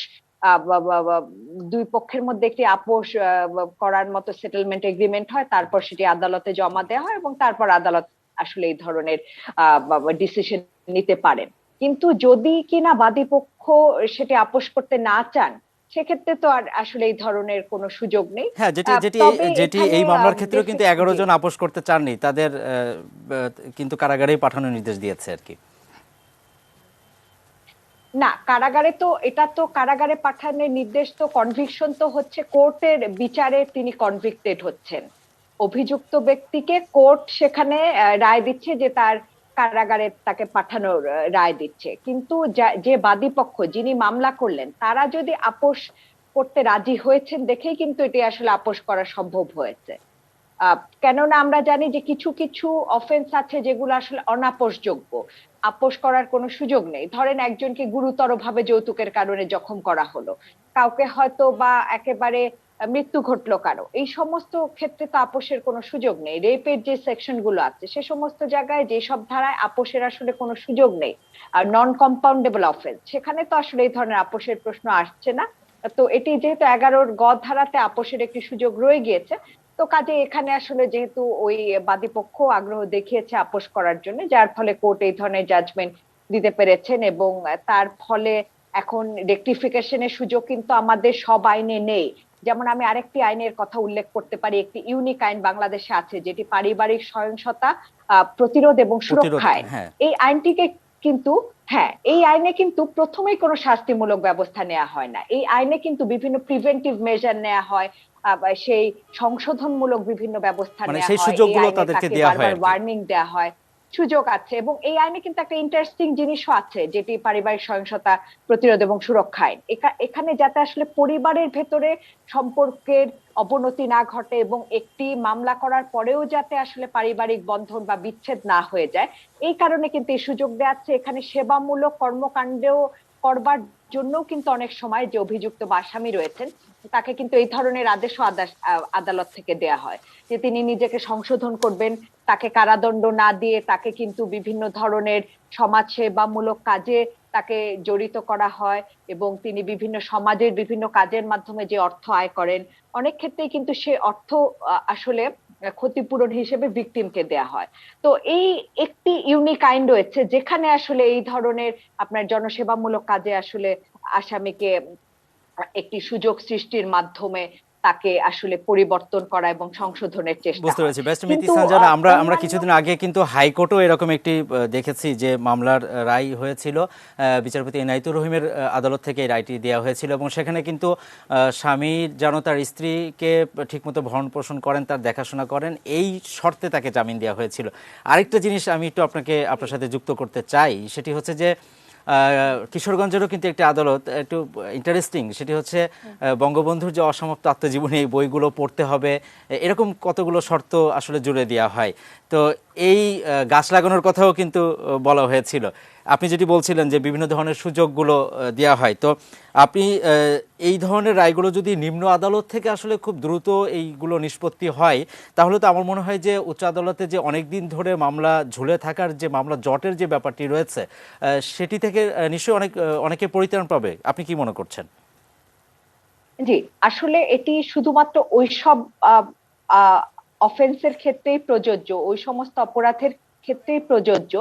দুই পক্ষের মধ্যে একটি আপোষ করার মতো সেটেলমেন্ট এগ্রিমেন্ট হয়, তারপর সেটি আদালতে জমা দেওয়া হয় এবং তারপর আদালত আসলে এই ধরনের ডিসিশন নিতে পারেন। কিন্তু যদি কিনা বাদী পক্ষ সেটি আপোষ করতে না চান, সেক্ষেত্রে তো আর আসলে এই ধরনের কোনো সুযোগ নেই। হ্যাঁ, যেটি যেটি তবে যেটি এখানে এই মামলার ক্ষেত্রেও কিন্তু 11 জি। জন আপোষ করতে চাননি, তাদের কিন্তু কারাগারেই পাঠানোর নির্দেশ দিয়েছে আর কি। না, কারাগারে তো, এটা তো কারাগারে পাঠানোর নির্দেশ তো, কনভিকশন তো হচ্ছে কোর্টের বিচারে তিনি কনভিক্টেড হচ্ছেন। অভিযুক্ত ব্যক্তিকে কোর্ট সেখানে রায় দিচ্ছে যে তার কারাগারে তাকে পাঠানোর রায় দিচ্ছে। কিন্তু যে বাদী পক্ষ, যিনি মামলা করলেন, তারা যদি আপোষ করতে রাজি হয়েছেন দেখেই কিন্তু এটি আসলে আপোষ করা সম্ভব হয়েছে। কেননা আমরা জানি যে কিছু কিছু অফেন্স আছে যেগুলো আসলে অনাপোষযোগ্য, আপোষ করার কোনো সুযোগ নেই। ধরেন একজনকে গুরুতরভাবে যৌতুকের কারণে জখম করা হলো, কাউকে হয়তো বা একেবারে মৃত্যু ঘটলো কারো, এই সমস্ত ক্ষেত্রে তো আপোষের কোনো সুযোগ নেই। রেপের যে সেকশন গুলো আছে, সে সমস্ত জায়গায় যেসব ধারায় আপোষের আসলে কোনো সুযোগ নেই, আর নন কম্পাউন্ডেবল অফেন্স, সেখানে তো আসলে এই ধরনের আপোষের প্রশ্ন আসছে না। তো এটি যেহেতু 11 গ ধারাতে আপোষের একটি সুযোগ রয়ে গিয়েছে, তো কাজে এখানে আসলে যেহেতু ওই বাদী পক্ষ আগ্রহ দেখিয়েছে আপোষ করার জন্য, যার ফলে কোর্ট এই ধরনের জাজমেন্ট দিতে পেরেছেন। এবং তার ফলে এখন রেকটিফিকেশনের সুযোগ কিন্তু আমাদের সব আইনে নেই। যেমন আমি আরেকটি আইনের কথা উল্লেখ করতে পারি, একটি ইউনিক আইন বাংলাদেশে আছে, যেটি পারিবারিক সহিংসতা প্রতিরোধ এবং প্রতিরোধ, সুরক্ষা আইন। হ্যাঁ। এই আইনটিকে কিন্তু, হ্যাঁ, এই আইনে কিন্তু প্রথমেই কোনো শাস্তিমূলক ব্যবস্থা নেওয়া হয় না। এই আইনে কিন্তু বিভিন্ন প্রিভেন্টিভ মেজার নেওয়া হয়, সেই সংশোধনমূলক বিভিন্ন ব্যবস্থা মানে নেওয়া সেই হয়, এই সুযোগগুলো আইনে তাদেরকে তাকে দেয়া হয় বারবার আর কি। ওয়ার্নিং দেওয়া হয়, সুযোগ আছে। এবং এই আইনে কিন্তু একটা ইন্টারেস্টিং জিনিসও আছে, যেটি পারিবারিক সহিংসতা প্রতিরোধ এবং সুরক্ষা আইন। এখানে যাতে আসলে পরিবারের ভেতরে সম্পর্কের অবনতি না ঘটে এবং একটি মামলা করার পরেও যাতে আসলে পারিবারিক বন্ধন বা বিচ্ছেদ না হয়ে যায়, এই কারণে কিন্তু এই সুযোগ দেওয়া আছে। এখানে সেবামূলক কর্মকাণ্ডেও করবার জন্য কিন্তু অনেক সময় যে অভিযুক্ত বা আসামি রয়েছেন, তাকে কিন্তু এই ধরনের আদেশও আদালত থেকে দেয়া হয় যে তিনি নিজেকে সংশোধন করবেন, তাকে কারাদণ্ড না দিয়ে তাকে কিন্তু বিভিন্ন ধরনের সমাজ সেবামূলক কাজে তাকে জড়িত করা হয়। এবং তিনি বিভিন্ন সমাজের বিভিন্ন কাজের মাধ্যমে যে অর্থ আয় করেন, অনেক ক্ষেত্রেই কিন্তু সে অর্থ আসলে ক্ষতিপূরণ হিসেবে ভিকটিমকে দেয়া হয়। তো এই একটি ইউনিক আইন রয়েছে যেখানে আসলে এই ধরনের আপনার জনসেবামূলক কাজে আসলে আসামিকে একটি সুযোগ সৃষ্টির মাধ্যমে তাকে আসলে পরিবর্তন করা এবং সংশোধনের চেষ্টা বুঝতে হয়। পেরেছি। বেস্ট মিতি কিন্তু সানজানা, আমরা অন্যান্য, কিছুদিন আগে কিন্তু হাইকোর্টও এরকম একটি দেখেছি যে মামলার রায় হয়েছিল, বিচারপতি এনায়েতুর রহিমের আদালত থেকে এই রায়টি দেওয়া হয়েছিল এবং সেখানে কিন্তু স্বামী যেন তার স্ত্রীকে ঠিকমতো ভরণ পোষণ করেন, তার দেখাশোনা করেন, এই শর্তে তাকে জামিন দেওয়া হয়েছিল। আরেকটা জিনিস আমি একটু আপনার সাথে যুক্ত করতে চাই, সেটি হচ্ছে যে কিশোরগঞ্জেরও কিন্তু একটি আদালত একটু ইন্টারেস্টিং, সেটি হচ্ছে বঙ্গবন্ধুর যে অসমাপ্ত আত্মজীবনী, এই বইগুলো পড়তে হবে, এরকম কতগুলো শর্ত আসলে জুড়ে দেওয়া হয়। তো এই গাছ লাগানোর কথাও কিন্তু বলা হয়েছিল। আপনি যেটি বলছিলেন যে বিভিন্ন ধরনের সুযোগগুলো দেওয়া হয়, তো আপনি এই ধরনের রায়গুলো যদি নিম্ন আদালত থেকে আসলে খুব দ্রুত এইগুলো নিষ্পত্তি হয়, তাহলে তো আমার মনে হয় যে উচ্চ আদালতে যে অনেক দিন ধরে মামলা ঝুলে থাকার যে মামলা জটের যে ব্যাপারটি রয়েছে, সেটি থেকে নিশ্চয়ই অনেকে পরিত্রাণ পাবে। আপনি কি মনে করছেন? জি, আসলে এটি শুধুমাত্র ওইসব অফেন্সের ক্ষেত্রেই প্রযোজ্য, ওই সমস্ত অপরাধের ক্ষেত্রেই প্রযোজ্য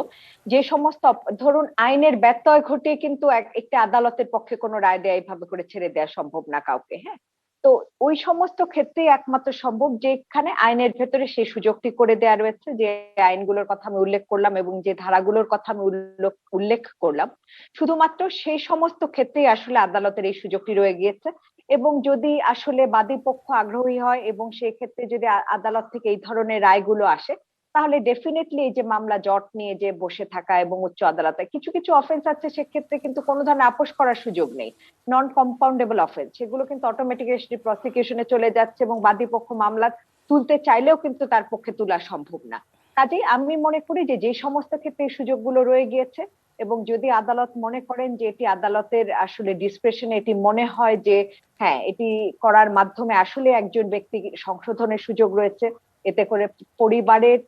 যে সমস্ত, ধরুন আইনের ব্যত্যয় ঘটিয়ে কিন্তু একটি আদালতের পক্ষে কোনো রায় দেয়া এইভাবে করে ছেড়ে দেওয়া সম্ভব না কাউকে, হ্যাঁ। তো তো ওই সমস্ত ক্ষেত্রে একমাত্র সম্ভব যেখানে আইনের ভেতরে সেই সুযোগটি করে দেওয়া রয়েছে, যে আইনগুলোর কথা আমি উল্লেখ করলাম এবং যে ধারাগুলোর কথা আমি উল্লেখ করলাম, শুধুমাত্র সেই সমস্ত ক্ষেত্রেই আসলে আদালতের এই সুযোগটি রয়ে গিয়েছে। এবং যদি আসলে বাদী পক্ষ আগ্রহী হয় এবং সেই ক্ষেত্রে যদি আদালত থেকে এই ধরনের রায়গুলো আসে, তাহলে ডেফিনেটলি এই যে মামলা জট নিয়ে যে বসে থাকা এবং উচ্চ আদালতে কিছু কিছু অফেন্স আছে, সেক্ষেত্রে কিন্তু কোনো ধরনের আপোষ করার সুযোগ নেই, নন কম্পাউন্ডেবল অফেন্স, সেগুলো কিন্তু অটোমেটিক্যালি প্রসিকিউশনে চলে যাচ্ছে এবং বাদী পক্ষ মামলা তুলতে চাইলেও কিন্তু তার পক্ষে তোলা সম্ভব না। কাজেই আমি মনে করি যে যে সমস্ত ক্ষেত্রে এই সুযোগগুলো রয়ে গিয়েছে, এবং যদি আদালত মনে করেন যে এটি আদালতের আসলে ডিসক্রিপশনে, এটি মনে হয় যে হ্যাঁ এটি করার মাধ্যমে আসলে একজন ব্যক্তি সংশোধনের সুযোগ রয়েছে, এতে করে পরিবারের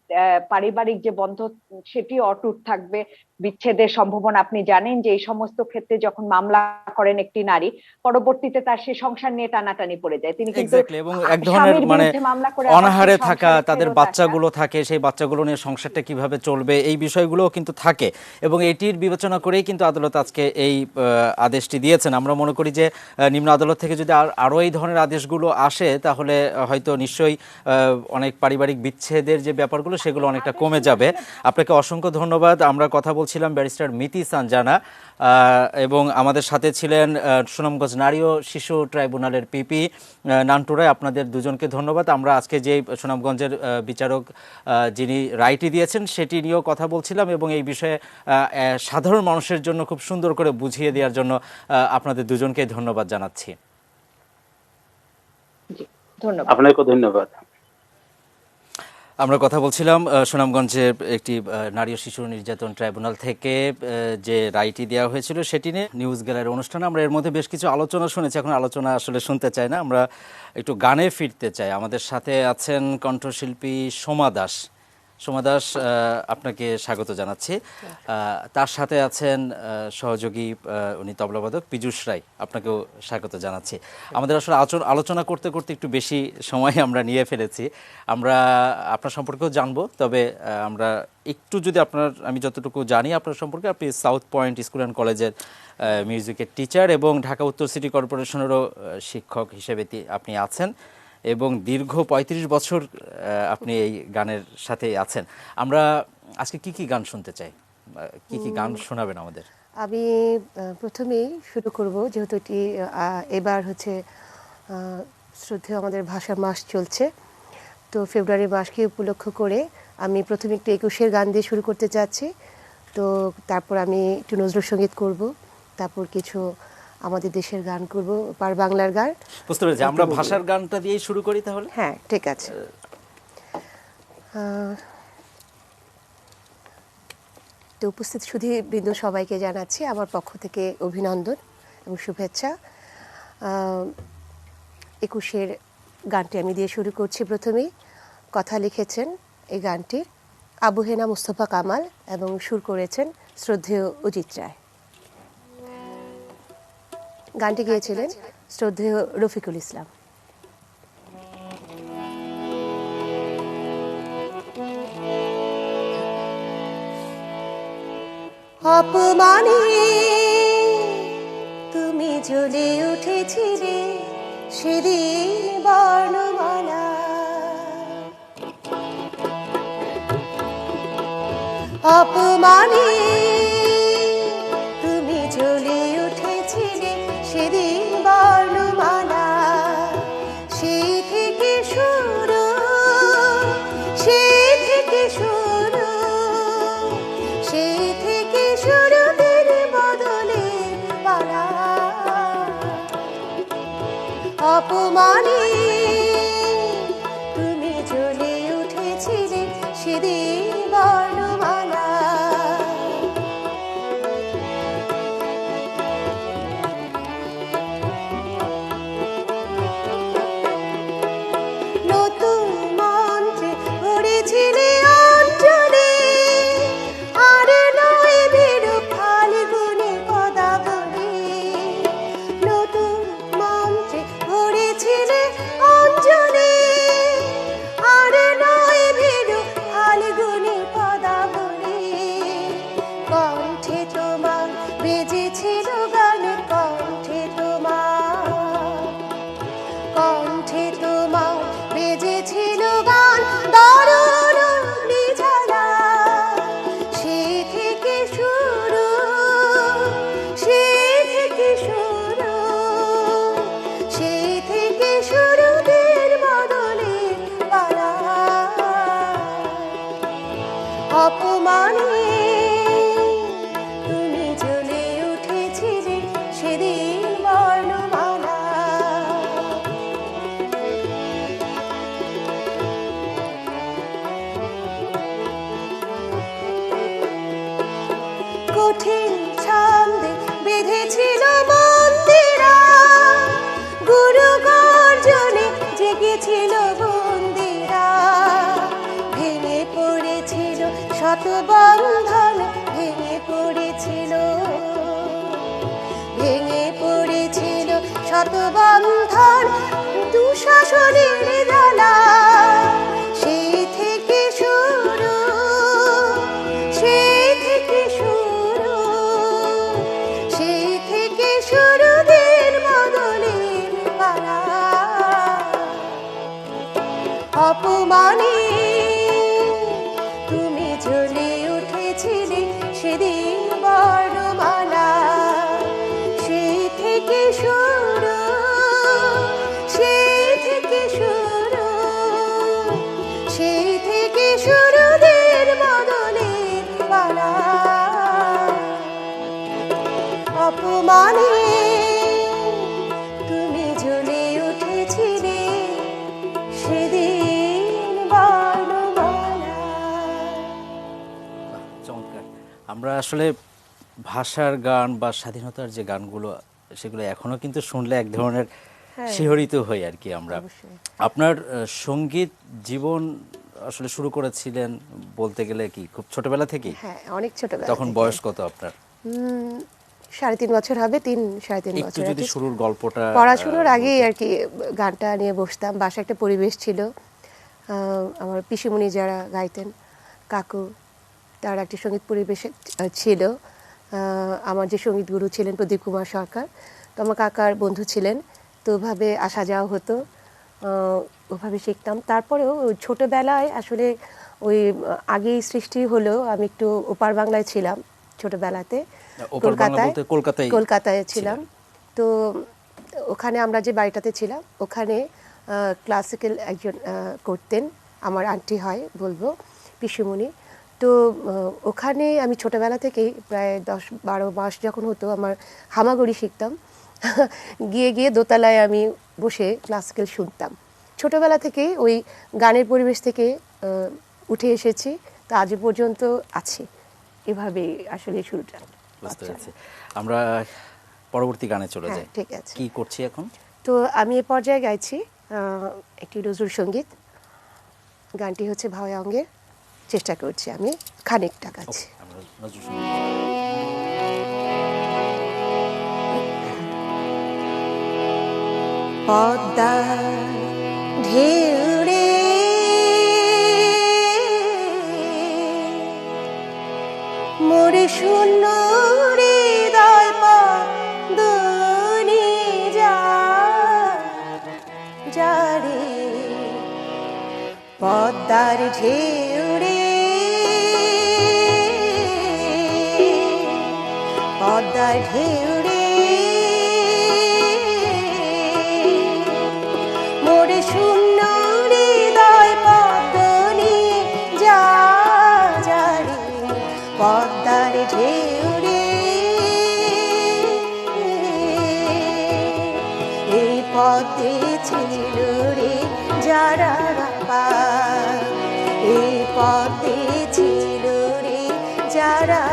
পারিবারিক যে বন্ধন সেটি অটুট থাকবে, বিচ্ছেদের সম্ভাবনা, আপনি জানেন যে এই সমস্ত ক্ষেত্রে যখন মামলা করেন একটি নারী, পরবর্তীতে তার সে সংসার নিয়ে টানাটানি পড়ে যায়, তিনি কিন্তু এবং এক ধরনের মানে অনাহারে থাকা, তাদের বাচ্চাগুলো বাচ্চাগুলো থাকে, সেই বাচ্চাগুলো নিয়ে সংসারটা কিভাবে চলবে এই বিষয়গুলোও কিন্তু থাকে, এবং এটির বিবেচনা করেই কিন্তু আদালত আজকে এই আদেশটি দিয়েছেন। আমরা মনে করি যে নিম্ন আদালত থেকে যদি আরো এই ধরনের আদেশগুলো আসে, তাহলে হয়তো নিশ্চয়ই অনেক পারিবারিক বিচ্ছেদের যে ব্যাপারগুলো সেগুলো অনেকটা কমে যাবে। আপনাকে অসংখ্য ধন্যবাদ। আমরা কথা বলছিলাম ব্যারিস্টার মিতি সানজানা, এবং আমাদের সাথে ছিলেন সুনামগঞ্জ নারী ও শিশু ট্রাইব্যুনালের পিপি নান্টু রায়। আপনাদের দুজনকে ধন্যবাদ। আমরা আজকে যে সুনামগঞ্জের বিচারক যিনি রায়টি দিয়েছেন সেটি নিয়েও কথা বলছিলাম, এবং এই বিষয়ে সাধারণ মানুষের জন্য খুব সুন্দর করে বুঝিয়ে দেওয়ার জন্য আপনাদের দুজনকে ধন্যবাদ জানাচ্ছি। আপনাকে ধন্যবাদ। আমরা কথা বলছিলাম সুনামগঞ্জের একটি নারী ও শিশু নির্যাতন ট্রাইব্যুনাল থেকে যে রায়টি দেওয়া হয়েছিল সেটি নিয়ে নিউজ গ্যালারি অনুষ্ঠানে। আমরা এর মধ্যে বেশ কিছু আলোচনা শুনেছি, এখন আলোচনা আসলে শুনতে চাই না, আমরা একটু গানে ফিরতে চাই। আমাদের সাথে আছেন কণ্ঠশিল্পী সোমা দাস। সোমা দাস, আপনাকে স্বাগত জানাচ্ছি। তার সাথে আছেন সহযোগী উনি তবলাবাদক পীযূষ রায়, আপনাকেও স্বাগত জানাচ্ছি। আমাদের আসলে আলোচনা করতে করতে একটু বেশি সময় আমরা নিয়ে ফেলেছি। আমরা আপনার সম্পর্কেও জানবো, তবে আমরা একটু যদি আমি যতটুকু জানি আপনার সম্পর্কে, আপনি সাউথ পয়েন্ট স্কুল অ্যান্ড কলেজের মিউজিকের টিচার এবং ঢাকা উত্তর সিটি কর্পোরেশনেরও শিক্ষক হিসেবে আপনি আছেন, এবং দীর্ঘ ৩৫ বছর আপনি এই গানের সাথে আছেন। আমরা আজকে কি কি গান শুনতে চাই, কি কি গান শোনাবেন আমাদের? আমি প্রথমেই শুরু করব, যেহেতু এটি এবার হচ্ছে শ্রদ্ধেয় আমাদের ভাষা মাস চলছে, তো ফেব্রুয়ারি মাসকে উপলক্ষ করে আমি প্রথমে একটু ২১-এর গান দিয়ে শুরু করতে চাচ্ছি। তো তারপর আমি একটু নজরুল সঙ্গীত করব, তারপর কিছু আমাদের দেশের গান করব, পার বাংলার গান। বুঝতে পেরেছি, আমরা ভাষার গানটা দিয়ে শুরু করি তাহলে। হ্যাঁ, ঠিক আছে। তো উপস্থিত সুধীবৃন্দ সবাইকে জানাচ্ছি আমার পক্ষ থেকে অভিনন্দন এবং শুভেচ্ছা। ২১-এর গানটি আমি দিয়ে শুরু করছি। প্রথমেই কথা লিখেছেন এই গানটির আবু হেনা মুস্তফা কামাল এবং সুর করেছেন শ্রদ্ধেয় অজিত রায়। গানটি গেয়েছিলেন শ্রদ্ধেয় রফিকুল ইসলাম। অপমানে তুমি জ্বলে উঠেছিলে সেদিন বর্ণমালা, অপমানে তুমি জ্বলে উঠেছিলে সেদিন বর্ণমালা। সেই থেকে শুরু, সেই থেকে শুরু, সেই থেকে শুরু দিন বদলে পালা। অপমানে তুমি জ্বলে উঠেছিলে সেদিন বর্ণমালা। নতুন মন্ত্রে ভরেছিলে অঞ্চলে, আর নয় বিরূপ ফাল্গুনে পদাবলী। নতুন মন্ত্রে ভরেছিলে বন্ধন ভেঙে পড়েছিল, ভেঙে পড়েছিল শত বন্ধন দুঃশাসনের জ্বালা। সেই থেকে শুরু, সেই থেকে শুরু, সেই থেকে শুরু দিন বদলের পালা। অপমানে তুমি জ্বলে উঠেছিলে সেদিন বর্ণমালা। সেই থেকে শুরু, সেই থেকে শুরু, সেই থেকে শুরু দিন বদলের পালা। অপমানে তুমি জ্বলে উঠেছিলে সেদিন বর্ণমালা। চমৎকার। আমরা আসলে ভাষার গান বা স্বাধীনতার যে গানগুলো, সেগুলো এখনো কিন্তু শুনলে এক ধরনের শিহরিত হই আর কি আমরা। অবশ্যই। আপনার সঙ্গীত জীবন আসলে শুরু করেছিলেন বলতে গেলে কি খুব ছোটবেলা থেকেই? হ্যাঁ, অনেক ছোটবেলা তখন থেকে। বয়স কত আপনার? 3.5 বছর হবে, 3-3.5 একটু বছর। যদি শুরুর গল্পটা পড়াশোনার আগেই আর কি গানটা নিয়ে বসতাম। বাসায় একটা পরিবেশ ছিল, আমার পিসিমণি যারা গাইতেন, কাকু, তার একটা সঙ্গীত পরিবেশ ছিল। আমার যে সঙ্গীত গুরু ছিলেন প্রদীপ কুমার সরকার, তো আমার কাকার বন্ধু ছিলেন, তো ওভাবে আসা যাওয়া হতো, ওভাবে শিখতাম। তারপরেও ওই ছোটোবেলায় আসলে ওই আগেই সৃষ্টি হলো, আমি একটু ওপার বাংলায় ছিলাম ছোটোবেলাতে, ওপার বাংলা বলতে কলকাতায় ছিলাম। তো ওখানে আমরা যে বাড়িটাতে ছিলাম ওখানে ক্লাসিক্যাল একজন করতেন, আমার আন্টি হয় বলবো, পিসিমণি। তো ওখানে আমি ছোটোবেলা থেকেই প্রায় 10-12 মাস যখন হতো আমার হামাগুড়ি শিখতাম। গিয়ে গিয়ে দোতলায় আমি বসে ক্লাসিক্যাল শুনতাম। ছোটোবেলা থেকেই ওই গানের পরিবেশ থেকে উঠে এসেছি, তা আজ পর্যন্ত আছি। এভাবেই আসলে শুরুটা। বুঝতে পেরেছি। আমরা পরবর্তী গানে চলে যাই। ঠিক আছে। কি করছি এখন? তো আমি এ পর্যায়ে গাইছি একটি নজরুল সঙ্গীত। গানটি হচ্ছে ভাওয়া অঙ্গের। চেষ্টা করছি আমি খানিকটা গাচ্ছি। আমরা নজরুল সঙ্গীত। পদ্মা ঢেউ রে মোরে শূন্য হৃদয় পদ্মনি যা যারে পদ্মার ঢেউ রে, পদ্মার ঢেউ রে মোরে শূন্য হৃদয় পদ্মনি যা যারে পদ্মার ঢেউ রে। এই পদ্মে ছিল রে যারা পার, এই পদ্মে ছিল রে যারা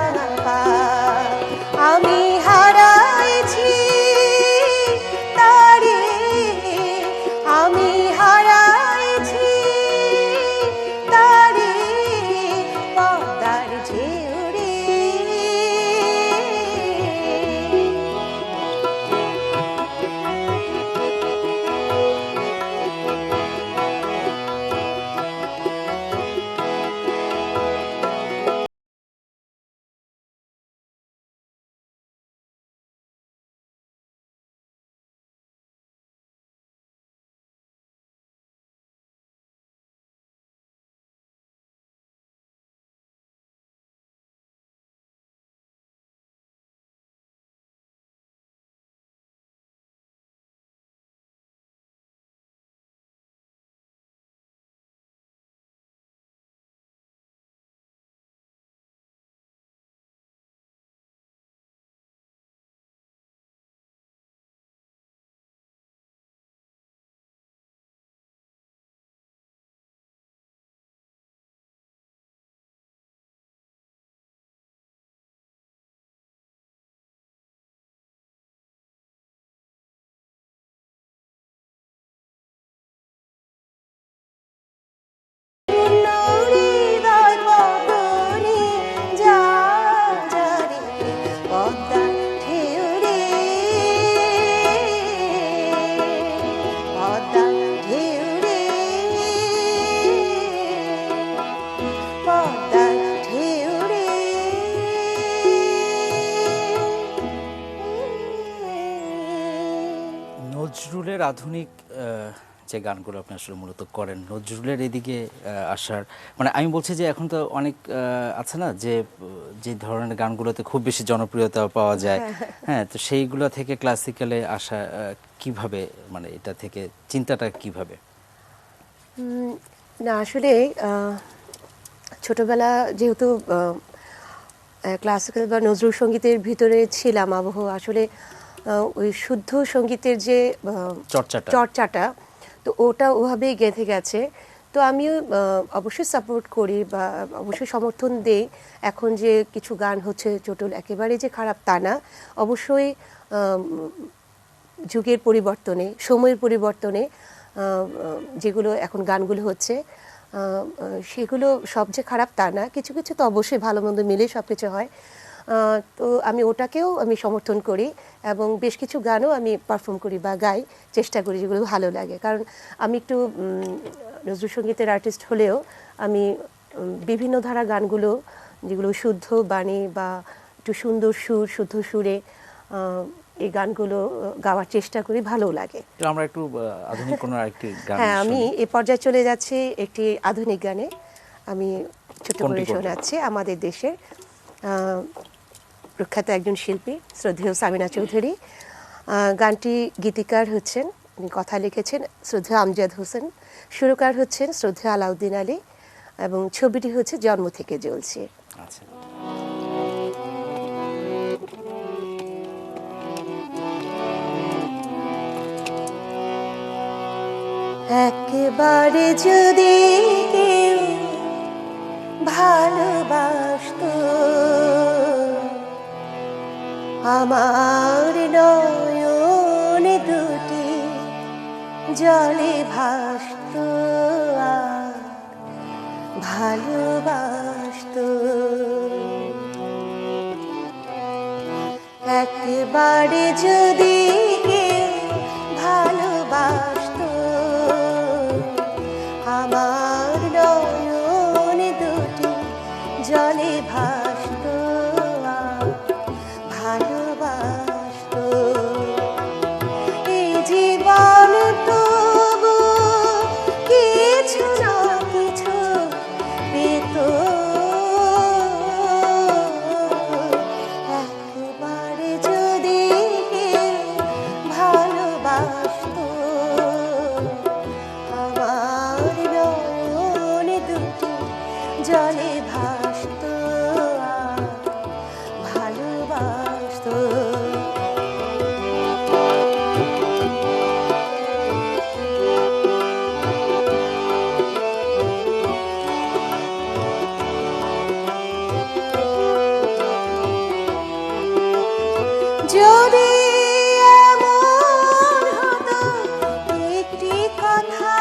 পার। আমি হারাইছি তারে, আমি হারাইছি তারে পদ্মার ঢেউ নজরুলের আধুনিক যে গানগুলো আপনি আসলে মূলত করেন, নজরুলের এদিকে আসার মানে আমি বলছি যে এখন তো অনেক আছে না যে যে ধরনের গানগুলোতে খুব বেশি জনপ্রিয়তা পাওয়া যায়, হ্যাঁ, তো সেইগুলো থেকে ক্লাসিক্যালে আসা কিভাবে, মানে এটা থেকে চিন্তাটা কিভাবে? না আসলে ছোটবেলা যেহেতু ক্লাসিক্যাল বা নজরুল সঙ্গীতের ভিতরে ছিলাম, আসলে ওই শুদ্ধ সঙ্গীতের যে চর্চাটা তো ওটা ওভাবেই গেঁথে গেছে। তো আমিও অবশ্যই সাপোর্ট করি বা অবশ্যই সমর্থন দেই। এখন যে কিছু গান হচ্ছে চটুল একেবারে যে খারাপ তা না, অবশ্যই যুগের পরিবর্তনে, সময়ের পরিবর্তনে যেগুলো এখন গানগুলো হচ্ছে সেগুলো সব যে খারাপ তা না, কিছু কিছু তো অবশ্যই ভালো মন্দ মিলে সব কিছু হয়। তো আমি ওটাকেও আমি সমর্থন করি এবং বেশ কিছু গানও আমি পারফর্ম করি বা গাই, চেষ্টা করি যেগুলো ভালো লাগে। কারণ আমি একটু নজরুল সঙ্গীতের আর্টিস্ট হলেও আমি বিভিন্ন ধারা গানগুলো যেগুলো শুদ্ধ বাণী বা একটু সুন্দর সুর, শুদ্ধ সুরে এই গানগুলো গাওয়ার চেষ্টা করি, ভালো লাগে। আমরা একটু আধুনিক কোনো আরেকটি গান হ্যাঁ, আমি এই পর্যায়ে চলে যাচ্ছি একটি আধুনিক গানে। আমি ছোট করে শোনাচ্ছি আমাদের দেশের প্রখ্যাত একজন শিল্পী শ্রদ্ধেয় সামিনা চৌধুরী। গানটি গীতিকার হচ্ছেন, কথা লিখেছেন শ্রদ্ধেয় আমজাদ হোসেন, সুরকার হচ্ছেন শ্রদ্ধেয় আলাউদ্দিন আলী এবং ছবিটি হচ্ছে জন্ম থেকে জ্বলছে। আচ্ছা। একেবারে যদি কেউ ভালোবাসতো আমার নয়ন দুটি জলে ভাসতো আর ভালোবাসতো, একেবারে যদি কেউ ভালোবাসতো আমার নয়ন দুটি জলে ভাসতো আর ভালোবাসতো, এই জীবন তবু কিছু না কিছু পেত, একবারে যদি কেউ ভালোবাসতো আমার নয়ন দুটি জলে ভাসতো আর ভালোবাসতো। যদি এমন হতো একটি কথা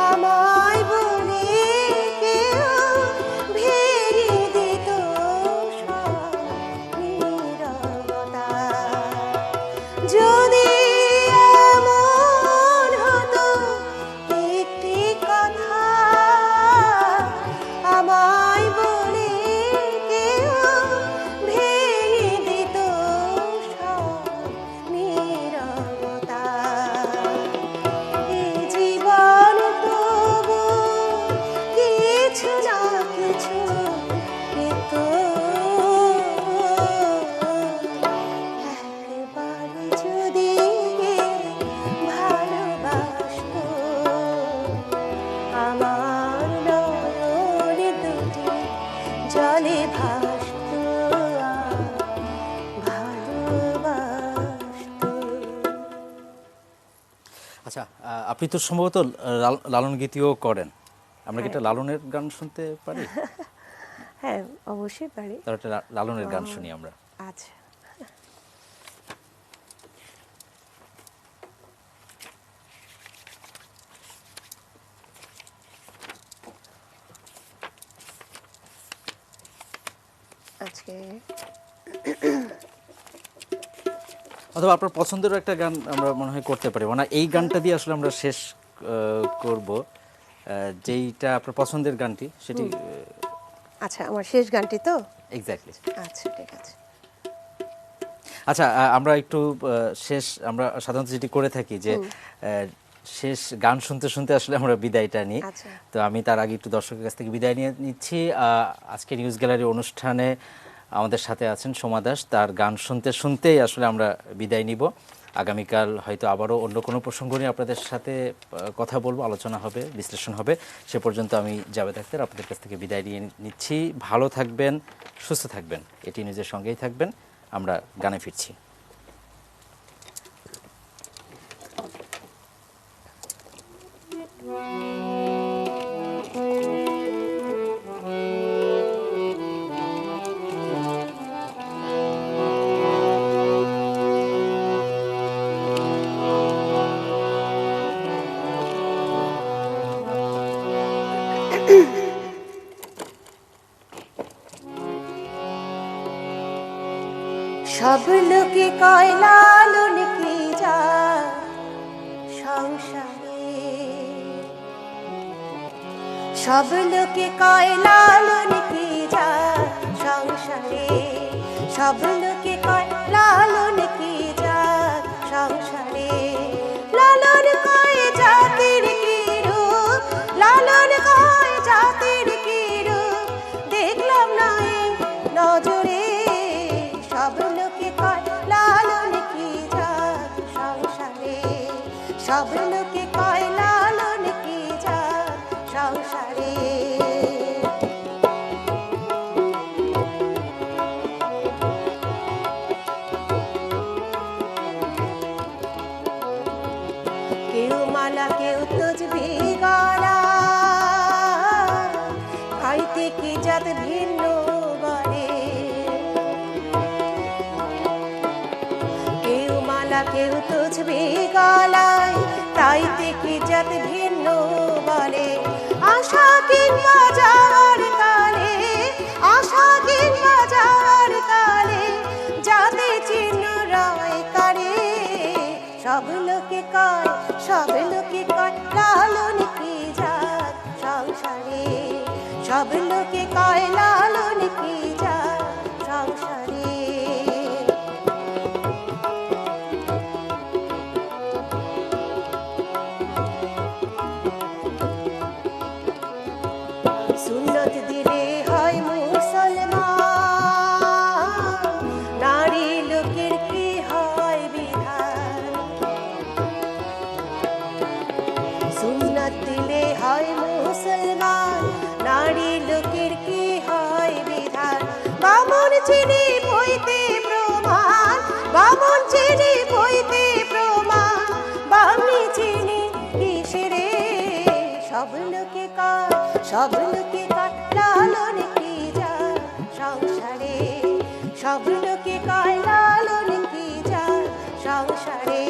আমায় বলে কেউ ভেঙে দিত সব নীরবতা, যদি এমন হতো একটি কথা আমায় বলে কেউ ভেঙে দিত সব নীরবতা, এই জীবন তবু কিছু না কিছু পেত, একবারে যদি ভালোবাসতো আমার নয়ন দুটি জলে ভাসতো আর ভালোবাসতো। আচ্ছা, আপনি তো সম্ভবত লালন গীতিও করেন, আমরা কি একটা লালনের গান শুনতে পারি? হ্যাঁ, অবশ্যই পারি। তাহলে একটা লালনের গান শুনি আমরা। আচ্ছা। আজকে অথবা আপনার পছন্দেরও একটা গান আমরা মনে হয় করতে পারি, মানে এই গানটা দিয়ে আসলে আমরা শেষ করব, যেইটা আপনার পছন্দের গানটি সেটি। আচ্ছা, আমার শেষ গানটি তো এক্স্যাক্টলি। আচ্ছা, ঠিক আছে। আচ্ছা, আমরা একটু আমরা সাধারণত যেটি করে থাকি যে শেষ গান শুনতে শুনতে আসলে আমরা বিদায়টা নিই। আচ্ছা। তো আমি তার আগে একটু দর্শকের কাছ থেকে বিদায় নিয়ে নিচ্ছি। আজকে নিউজ গ্যালারি অনুষ্ঠানে আমাদের সাথে আছেন সোমা দাস। তার গান শুনতে শুনতেই আসলে আমরা বিদায় নিব। আগামীকাল হয়তো আবারও অন্য কোনো প্রসঙ্গ নিয়ে আপনাদের সাথে কথা বলবো, আলোচনা হবে, বিশ্লেষণ হবে। সে পর্যন্ত আমি জাভেদ আখতার আপনাদের কাছ থেকে বিদায় নিয়ে নিচ্ছি। ভালো থাকবেন, সুস্থ থাকবেন, এটি নিজের সঙ্গেই থাকবেন। আমরা গানে ফিরছি। সব লোকে কয় লালন কি যা সংসারে, সব লোকে কয় লালন কি যা সংসারে, সব লোকে কয় লালন কি যা সংসারে, লালন কয় জাতির কি রূপ, লালন কয় জাতির কি রূপ, দেখলাম না এই নজরে, সব লোকে কয় লালন কি যা সংসারে, সব লোকে কয় লালন কি যা সংসারে। কেউ মালা কেউ তসবি গলা, খাইতে কি জাত ভিন্ন বলে, কেউ মালা কেউ তসবি গলায়, তাইতে কি জাত ভিন্ন বলে, আশা কিংবা যাওয়ার কালে, আশা কিংবা যাওয়ার কালে, যাতে চিহ্ন রয় কারে, সব লোকে কয়, সব লোকে কয় লালন কি জাত সংসারে, সব লোকে কয় লালন কি জাত সংসারে। সুন্নত দিলে হয় মুসলমান, নারী লোকের কি হয় বিধান, সুন্নত দিলে হয় মুসলমান, নারী লোকের কি হয় বিধান, বামন চিনি বইতে প্রমাণ, বামন চিনি বইতে প্রমাণ, বামনি চিনি কিসেরে, সব লোকে কয়, সব লোকে কয় লালন কি যা সংসারে, সব লোকে কয় লালন কি যা সংসারে,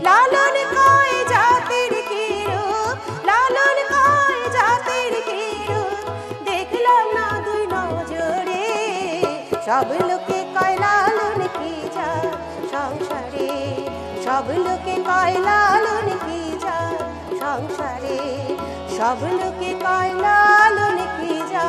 লালন কয় জাতির কি রূপ, লালন কয় জাতির কি রূপ, দেখলাম না দুই নজরে, সব লোকে কয় লালন কি যা সংসারে, সব লোকে কয় লালন কি যা সংসারে, সব লোকে কয় লালন কি যা